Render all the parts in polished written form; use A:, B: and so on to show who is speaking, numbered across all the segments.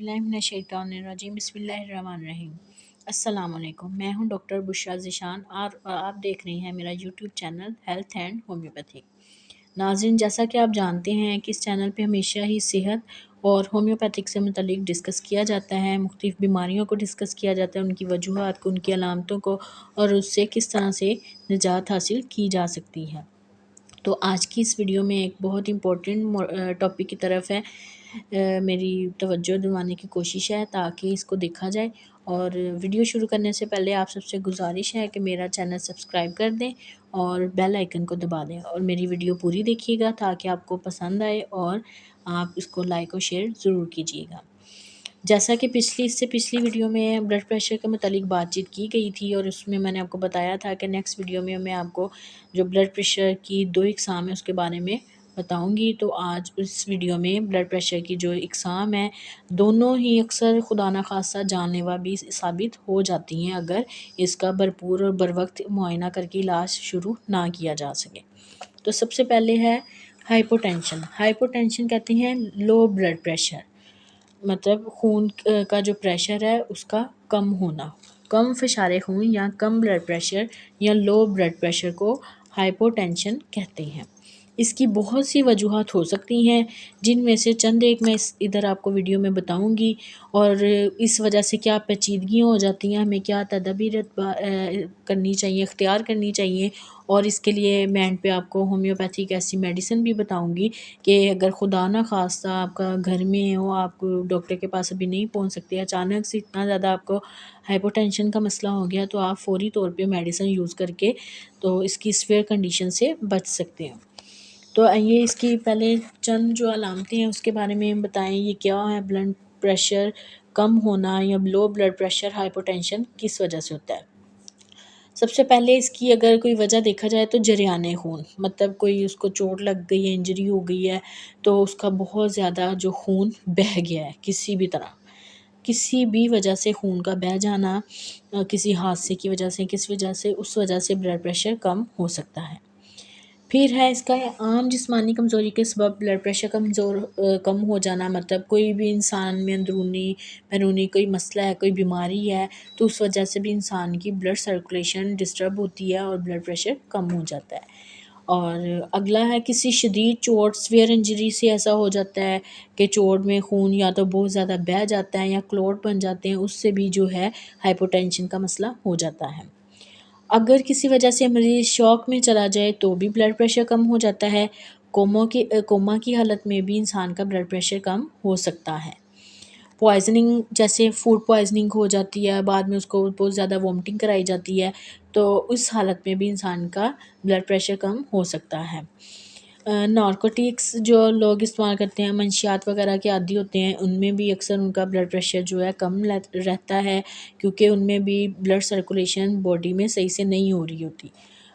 A: बिल्लाहि मिनश्शैतानिर्रजीम बिस्मिल्लाहिर्रहमानिर्रहीम। अस्सलाम वालेकुम। मैं हूं डॉक्टर बुशरा ज़िशान और आप देख रहे हैं मेरा YouTube channel health and homeopathy. नाज़रीन, जैसा कि आप जानते हैं कि इस चैनल पे हमेशा ही सेहत और होम्योपैथिक से मुतल्लिक डिस्कस किया जाता है, मुख्तलिफ़ बीमारियों को डिस्कस किया जाता है, उनकी वजूहात को, उनकी अलामतों को और उससे किस तरह से निजात हासिल की जा सकती है। तो आज की इस वीडियो में एक बहुत इम्पोर्टेंट टॉपिक की तरफ है मेरी तवज्जो दिलवाने की कोशिश है ताकि इसको देखा जाए। और वीडियो शुरू करने से पहले आप सबसे गुजारिश है कि मेरा चैनल सब्सक्राइब कर दें और बेल आइकन को दबा दें और मेरी वीडियो पूरी देखिएगा ताकि आपको पसंद आए और आप इसको लाइक और शेयर ज़रूर कीजिएगा। जैसा कि इससे पिछली वीडियो में ब्लड प्रेशर के मुतालिक बातचीत की गई थी और उसमें मैंने आपको बताया था कि नेक्स्ट वीडियो में मैं आपको जो ब्लड प्रेशर की 2 इकसाम है उसके बारे में बताऊंगी। तो आज इस वीडियो में ब्लड प्रेशर की जो इकसाम है दोनों ही अक्सर खुदा न खास्ता जानलेवा भी साबित हो जाती हैं अगर इसका भरपूर और बर वक्त मुआयना करके इलाज शुरू ना किया जा सके। तो सबसे पहले है हाइपोटेंशन। हाइपोटेंशन कहते हैं लो ब्लड प्रेशर, मतलब खून का जो प्रेशर है उसका कम होना। कम फ़िशारे खून या कम ब्लड प्रेशर या लो ब्लड प्रेशर को हाइपोटेंशन कहते हैं। इसकी बहुत सी वजूहात हो सकती हैं जिनमें से चंद एक मैं इधर आपको वीडियो में बताऊंगी और इस वजह से क्या पेचीदगियाँ हो जाती हैं, हमें क्या तदबीर करनी चाहिए, इख्तियार करनी चाहिए। और इसके लिए मैं एंड पे आपको होम्योपैथिक ऐसी मेडिसिन भी बताऊंगी कि अगर खुदा ना खास्ता आपका घर में हो, आप डॉक्टर के पास अभी नहीं पहुंच सकते, अचानक से इतना ज़्यादा आपको हाइपोटेंशन का मसला हो गया तो आप फौरी तौर पे मेडिसिन यूज़ करके तो इसकी सीवियर कंडीशन से बच सकते हैं। तो ये इसकी पहले चंद जो अलामतें हैं उसके बारे में बताएं, ये क्या है ब्लड प्रेशर कम होना या लो ब्लड प्रेशर हाइपोटेंशन किस वजह से होता है। सबसे पहले इसकी अगर कोई वजह देखा जाए तो जरियाने खून, मतलब कोई उसको चोट लग गई है, इंजरी हो गई है तो उसका बहुत ज़्यादा जो खून बह गया है किसी भी तरह, किसी भी वजह से खून का बह जाना, किसी हादसे की वजह से, किस वजह से, उस वजह से ब्लड प्रेशर कम हो सकता है। फिर है इसका आम जिस्मानी कमज़ोरी के सबब ब्लड प्रेशर कम हो जाना, मतलब कोई भी इंसान में अंदरूनी बैरूनी कोई मसला है, कोई बीमारी है तो उस वजह से भी इंसान की ब्लड सर्कुलेशन डिस्टर्ब होती है और ब्लड प्रेशर कम हो जाता है। और अगला है किसी शदीद चोट स्वेयर इंजरी से ऐसा हो जाता है कि चोट में खून या तो बहुत ज़्यादा बह जाता है या क्लॉट बन जाते हैं, उससे भी जो है हाइपोटेंशन का मसला हो जाता है। अगर किसी वजह से मरीज़ शॉक में चला जाए तो भी ब्लड प्रेशर कम हो जाता है। कोमा की हालत में भी इंसान का ब्लड प्रेशर कम हो सकता है। पॉइज़निंग, जैसे फूड पॉइज़निंग हो जाती है, बाद में उसको बहुत ज़्यादा वॉमिटिंग कराई जाती है तो उस हालत में भी इंसान का ब्लड प्रेशर कम हो सकता है। नारकोटिक्स जो लोग इस्तेमाल करते हैं, मंशियात वगैरह के आदी होते हैं, उनमें भी अक्सर उनका ब्लड प्रेशर जो है कम रहता है क्योंकि उनमें भी ब्लड सर्कुलेशन बॉडी में सही से नहीं हो रही होती।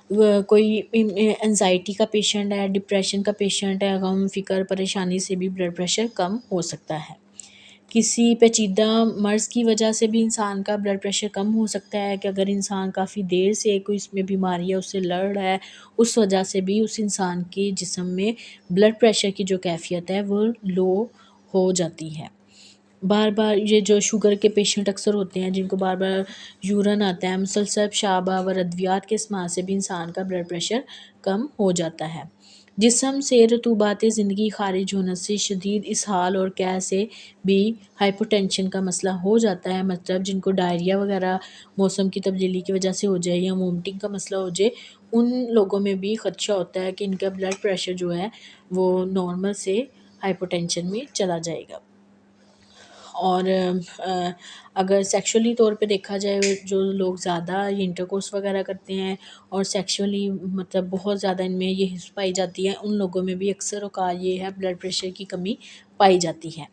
A: कोई एंजाइटी का पेशेंट है, डिप्रेशन का पेशेंट है, गम फ़िक्र परेशानी से भी ब्लड प्रेशर कम हो सकता है। किसी पेचीदा मर्ज़ की वजह से भी इंसान का ब्लड प्रेशर कम हो सकता है कि अगर इंसान काफ़ी देर से कोई इसमें बीमारी है उससे लड़ रहा है, उस वजह से भी उस इंसान के जिस्म में ब्लड प्रेशर की जो कैफ़ियत है वो लो हो जाती है। बार बार ये जो शुगर के पेशेंट अक्सर होते हैं जिनको बार बार यूरन आता है, मुसलसल पेशाब व अद्वियात के इस्तेमाल से भी इंसान का ब्लड प्रेशर कम हो जाता है। जिस्म से रतूबात ज़िंदगी खारिज होने से शदीद इसहाल और कै से भी हाइपोटेंशन का मसला हो जाता है, मतलब जिनको डायरिया वगैरह मौसम की तब्दीली की वजह से हो जाए या वोमिटिंग का मसला हो जाए, उन लोगों में भी ख़दशा होता है कि इनका ब्लड प्रेशर जो है वो नॉर्मल से हाइपोटेंशन में चला जाएगा। और अगर सेक्सुअली तौर पे देखा जाए, जो लोग ज़्यादा इंटरकोर्स वगैरह करते हैं और सेक्सुअली मतलब बहुत ज़्यादा इनमें ये हिस्स पाई जाती है, उन लोगों में भी अक्सर औक़ात ये है ब्लड प्रेशर की कमी पाई जाती है।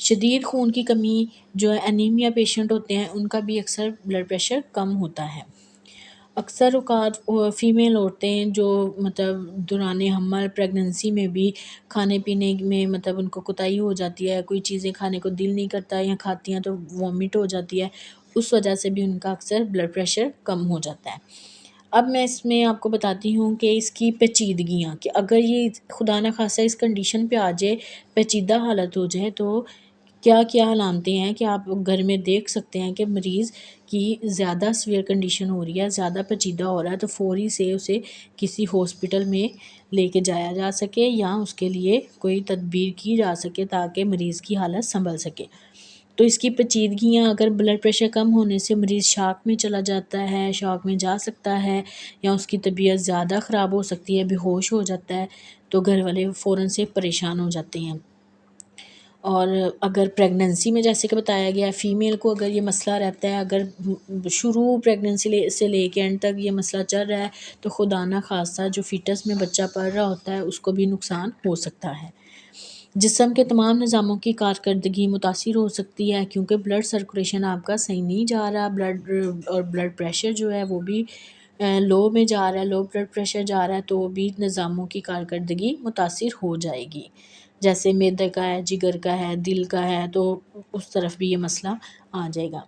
A: शदीद खून की कमी, जो एनीमिया पेशेंट होते हैं, उनका भी अक्सर ब्लड प्रेशर कम होता है। अक्सर औक़ात फ़ीमेल औरतें जो मतलब दौरान हमल प्रेगनेंसी में भी खाने पीने में मतलब उनको कोताही हो जाती है, कोई चीज़ें खाने को दिल नहीं करता या खाती हैं तो वॉमिट हो जाती है, उस वजह से भी उनका अक्सर ब्लड प्रेशर कम हो जाता है। अब मैं इसमें आपको बताती हूँ कि इसकी पेचीदगियाँ, कि अगर ये खुदा न खास्ता इस कंडीशन पे आ जाए, पेचीदा हालत हो जाए तो کیا کیا علامتیں ہیں کہ آپ گھر میں دیکھ سکتے ہیں کہ مریض کی زیادہ سویئر کنڈیشن ہو رہی ہے، زیادہ پیچیدہ ہو رہا ہے، تو فوری سے اسے کسی ہاسپٹل میں لے کے جایا جا سکے یا اس کے لیے کوئی تدبیر کی جا سکے تاکہ مریض کی حالت سنبھل سکے۔ تو اس کی پیچیدگیاں، اگر بلڈ پریشر کم ہونے سے مریض شاک میں چلا جاتا ہے، شاک میں جا سکتا ہے، یا اس کی طبیعت زیادہ خراب ہو سکتی ہے، بے ہوش ہو جاتا ہے، تو گھر والے فوراً سے پریشان ہو جاتے ہیں۔ اور اگر پریگننسی میں جیسے کہ بتایا گیا فیمیل کو اگر یہ مسئلہ رہتا ہے، اگر شروع پریگننسی سے لے کے اینڈ تک یہ مسئلہ چل رہا ہے، تو خدا نہ خواستہ جو فیٹس میں بچہ پڑ رہا ہوتا ہے اس کو بھی نقصان ہو سکتا ہے۔ جسم کے تمام نظاموں کی کارکردگی متاثر ہو سکتی ہے، کیونکہ بلڈ سرکولیشن آپ کا صحیح نہیں جا رہا، بلڈ پریشر جو ہے وہ بھی لو میں جا رہا ہے، لو بلڈ پریشر جا رہا ہے، تو بھی نظاموں کی کارکردگی متاثر ہو جائے گی۔ جیسے معدے کا ہے، جگر کا ہے، دل کا ہے، تو اس طرف بھی یہ مسئلہ آ جائے گا۔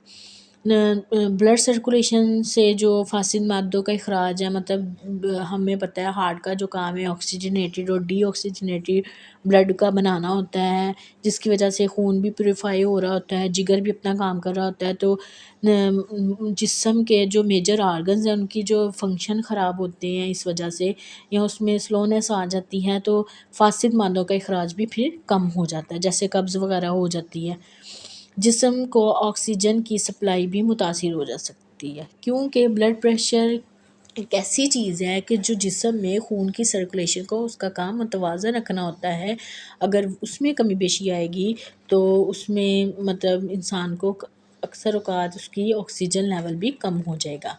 A: بلڈ سرکولیشن سے جو فاسد مادوں کا اخراج ہے، مطلب ہمیں پتہ ہے ہارٹ کا جو کام ہے آکسیجنیٹڈ اور ڈی آکسیجنیٹڈ بلڈ کا بنانا ہوتا ہے، جس کی وجہ سے خون بھی پیوریفائی ہو رہا ہوتا ہے، جگر بھی اپنا کام کر رہا ہوتا ہے، تو جسم کے جو میجر آرگنز ہیں ان کی جو فنکشن خراب ہوتے ہیں اس وجہ سے، یا اس میں سلونیس آ جاتی ہے، تو فاسد مادوں کا اخراج بھی پھر کم ہو جاتا ہے، جیسے قبض وغیرہ ہو جاتی ہے۔ جسم کو آکسیجن کی سپلائی بھی متاثر ہو جا سکتی ہے، کیونکہ بلڈ پریشر ایک ایسی چیز ہے کہ جو جسم میں خون کی سرکولیشن کو اس کا کام متوازن رکھنا ہوتا ہے۔ اگر اس میں کمی بیشی آئے گی تو اس میں مطلب انسان کو اکثر اوقات اس کی آکسیجن لیول بھی کم ہو جائے گا۔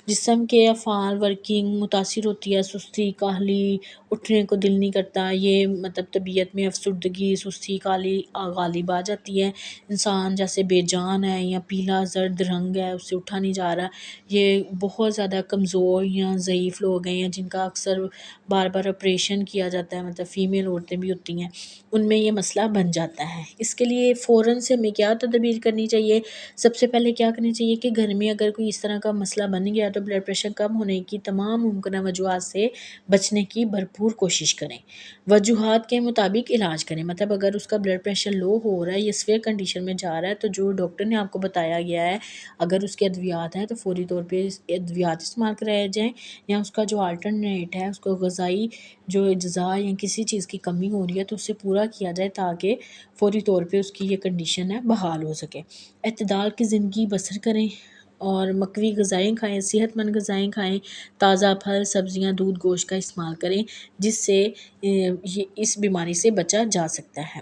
A: جسم کے افعال ورکنگ متاثر ہوتی ہے، سستی، کاہلی، اٹھنے کو دل نہیں کرتا، یہ مطلب طبیعت میں افسردگی، سستی، کاہلی غالب آ جاتی ہے۔ انسان جیسے بے جان ہے یا پیلا زرد رنگ ہے، اس سے اٹھا نہیں جا رہا، یہ بہت زیادہ کمزور یا ضعیف لوگ ہیں، یا جن کا اکثر بار بار آپریشن کیا جاتا ہے، مطلب فیمیل عورتیں بھی ہوتی ہیں، ان میں یہ مسئلہ بن جاتا ہے۔ اس کے لیے فوراً سے ہمیں کیا تدابیر کرنی چاہیے؟ سب سے پہلے کیا کرنی چاہیے کہ گھر میں اگر کوئی اس طرح کا مسئلہ بن گیا تو بلڈ پریشر کم ہونے کی تمام ممکنہ وجوہات سے بچنے کی بھرپور کوشش کریں، وجوہات کے مطابق علاج کریں۔ مطلب اگر اس کا بلڈ پریشر لو ہو رہا ہے، یہ سویئر کنڈیشن میں جا رہا ہے، تو جو ڈاکٹر نے آپ کو بتایا گیا ہے، اگر اس کے ادویات ہیں تو فوری طور پہ ادویات استعمال کرائے جائیں، یا اس کا جو آلٹرنیٹ ہے، اس کو غذائی جو اجزاء یا کسی چیز کی کمی ہو رہی ہے تو اسے پورا کیا جائے تاکہ فوری طور پہ اس کی یہ کنڈیشن ہے بحال ہو سکے۔ اعتدال کی زندگی بسر کریں اور مقوی غذائیں کھائیں، صحت مند غذائیں کھائیں، تازہ پھل، سبزیاں، دودھ، گوشت کا استعمال کریں، جس سے اس بیماری سے بچا جا سکتا ہے۔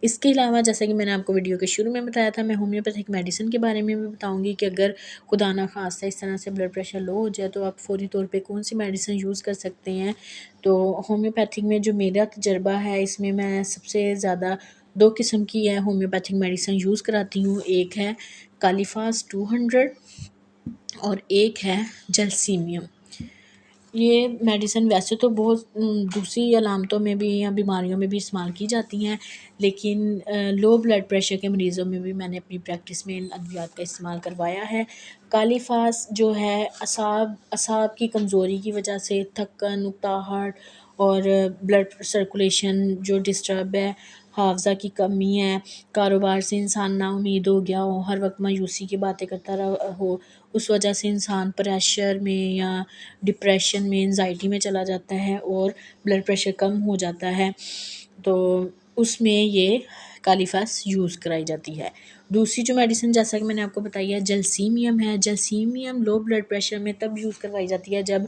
A: اس کے علاوہ جیسا کہ میں نے آپ کو ویڈیو کے شروع میں بتایا تھا، میں ہومیوپیتھک میڈیسن کے بارے میں بھی بتاؤں گی کہ اگر خدا نہ خواستہ اس طرح سے بلڈ پریشر لو ہو جائے تو آپ فوری طور پہ کون سی میڈیسن یوز کر سکتے ہیں۔ تو ہومیوپیتھک میں جو میرا تجربہ ہے، اس میں میں سب سے زیادہ 2 قسم کی ہے ہومیوپیتھک میڈیسن یوز کراتی ہوں، ایک ہے کالیفاس 200 اور ایک ہے جلسیمیم۔ یہ میڈیسن ویسے تو بہت دوسری علامتوں میں بھی یا بیماریوں میں بھی استعمال کی جاتی ہیں، لیکن لو بلڈ پریشر کے مریضوں میں بھی میں نے اپنی پریکٹس میں ان ادویات کا استعمال کروایا ہے۔ کالیفاس جو ہے اعصاب کی کمزوری کی وجہ سے تھکن، اکتاہٹ اور بلڈ سرکولیشن جو ڈسٹرب ہے، حافظہ کی کمی ہے، کاروبار سے انسان نا امید ہو گیا ہو، ہر وقت مایوسی کی باتیں کرتا رہا ہو، اس وجہ سے انسان پریشر میں یا ڈپریشن میں، انزائٹی میں چلا جاتا ہے اور بلڈ پریشر کم ہو جاتا ہے، تو اس میں یہ کالیفاس یوز کرائی جاتی ہے۔ دوسری جو میڈیسن جیسا کہ میں نے آپ کو بتائی ہے جلسیمیم ہے، جلسیمیم لو بلڈ پریشر میں تب یوز کروائی جاتی ہے جب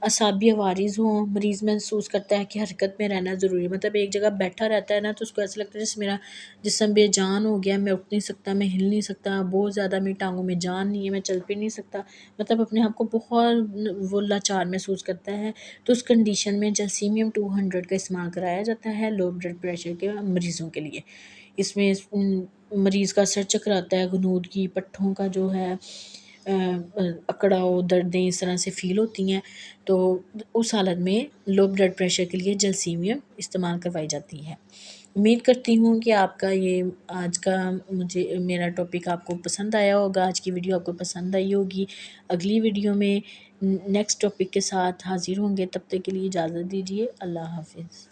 A: اعصابی عوارض ہوں، مریض محسوس کرتا ہے کہ حرکت میں رہنا ضروری ہے، مطلب ایک جگہ بیٹھا رہتا ہے نا تو اس کو ایسا لگتا ہے جیسے میرا جسم بے جان ہو گیا، میں اٹھ نہیں سکتا، میں ہل نہیں سکتا، بہت زیادہ میری ٹانگوں میں جان نہیں ہے، میں چل پھر نہیں سکتا، مطلب اپنے آپ کو بہت وہ لاچار محسوس کرتا ہے، تو اس کنڈیشن میں جلسیمیم 200 کا استعمال کرایا جاتا ہے لو بلڈ پریشر کے مریضوں کے لیے۔ اس میں مریض کا سر چکراتا ہے، غنودگی، پٹھوں کا جو ہے اکڑاؤ، دردیں اس طرح سے فیل ہوتی ہیں، تو اس حالت میں لو بلڈ پریشر کے لیے جلسیمیم استعمال کروائی جاتی ہے۔ امید کرتی ہوں کہ آپ کا یہ آج کا میرا ٹاپک آپ کو پسند آیا ہوگا، آج کی ویڈیو آپ کو پسند آئی ہوگی۔ اگلی ویڈیو میں نیکسٹ ٹاپک کے ساتھ حاضر ہوں گے، تب تک کے لیے اجازت دیجیے، اللہ حافظ۔